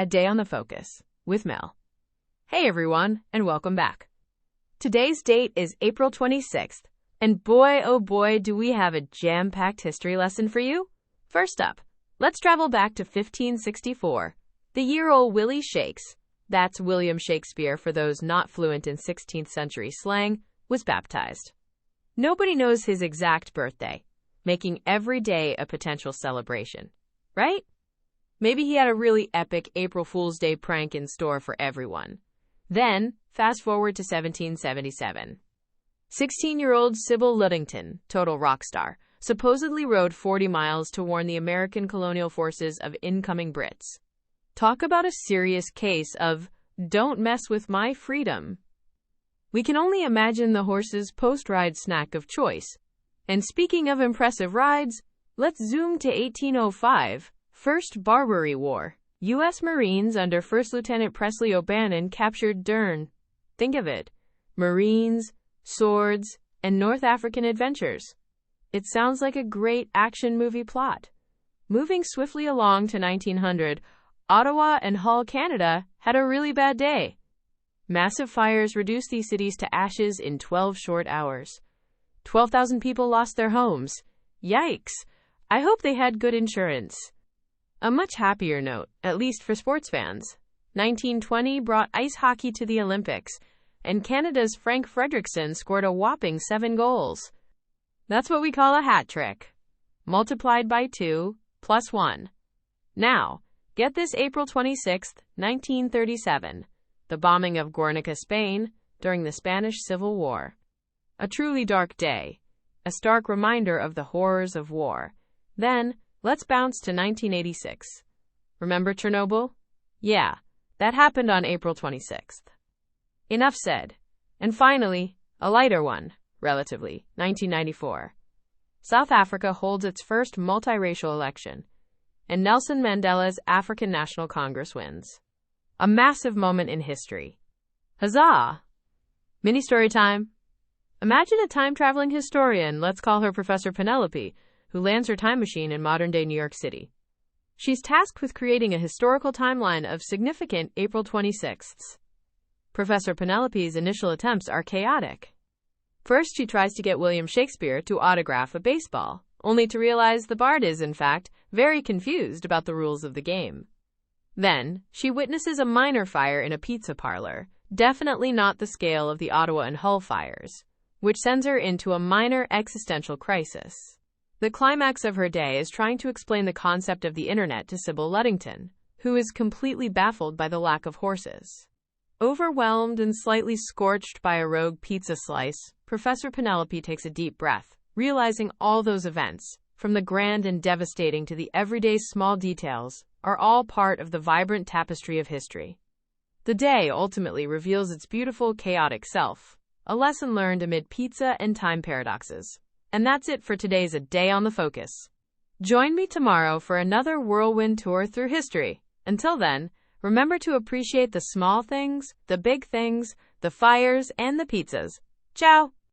A Day on the Focus with Mel. Hey everyone, and welcome back. Today's date is April 26th, and boy oh boy do we have a jam-packed history lesson for you. First up, let's travel back to 1564. The year old Willie Shakes, that's William Shakespeare for those not fluent in 16th century slang, was baptized. Nobody knows his exact birthday, making every day a potential celebration, right? Maybe he had a really epic April Fool's Day prank in store for everyone. Then, fast forward to 1777. 16-year-old Sybil Ludington, total rock star, supposedly rode 40 miles to warn the American colonial forces of incoming Brits. Talk about a serious case of, don't mess with my freedom. We can only imagine the horse's post-ride snack of choice. And speaking of impressive rides, let's zoom to 1805. First Barbary War. U.S. Marines under First Lieutenant Presley O'Bannon captured Dern. Think of it. Marines, swords, and North African adventures. It sounds like a great action movie plot. Moving swiftly along to 1900, Ottawa and Hull, Canada, had a really bad day. Massive fires reduced these cities to ashes in 12 short hours. 12,000 people lost their homes. Yikes! I hope they had good insurance. A much happier note, at least for sports fans. 1920 brought ice hockey to the Olympics, and Canada's Frank Frederickson scored a whopping 7 goals. That's what we call a hat trick. Multiplied by 2, plus 1. Now, get this: April 26, 1937. The bombing of Guernica, Spain, during the Spanish Civil War. A truly dark day. A stark reminder of the horrors of war. Then, let's bounce to 1986. Remember Chernobyl? Yeah, that happened on April 26th. Enough said. And finally, a lighter one, relatively, 1994. South Africa holds its first multiracial election, and Nelson Mandela's African National Congress wins. A massive moment in history. Huzzah! Mini story time. Imagine a time-traveling historian, let's call her Professor Penelope, who lands her time machine in modern-day New York City. She's tasked with creating a historical timeline of significant April 26ths. Professor Penelope's initial attempts are chaotic. First, she tries to get William Shakespeare to autograph a baseball, only to realize the bard is, in fact, very confused about the rules of the game. Then, she witnesses a minor fire in a pizza parlor, definitely not the scale of the Ottawa and Hull fires, which sends her into a minor existential crisis. The climax of her day is trying to explain the concept of the internet to Sybil Ludington, who is completely baffled by the lack of horses. Overwhelmed and slightly scorched by a rogue pizza slice, Professor Penelope takes a deep breath, realizing all those events, from the grand and devastating to the everyday small details, are all part of the vibrant tapestry of history. The day ultimately reveals its beautiful, chaotic self, a lesson learned amid pizza and time paradoxes. And that's it for today's A Day on the Focus. Join me tomorrow for another whirlwind tour through history. Until then, remember to appreciate the small things, the big things, the fires, and the pizzas. Ciao!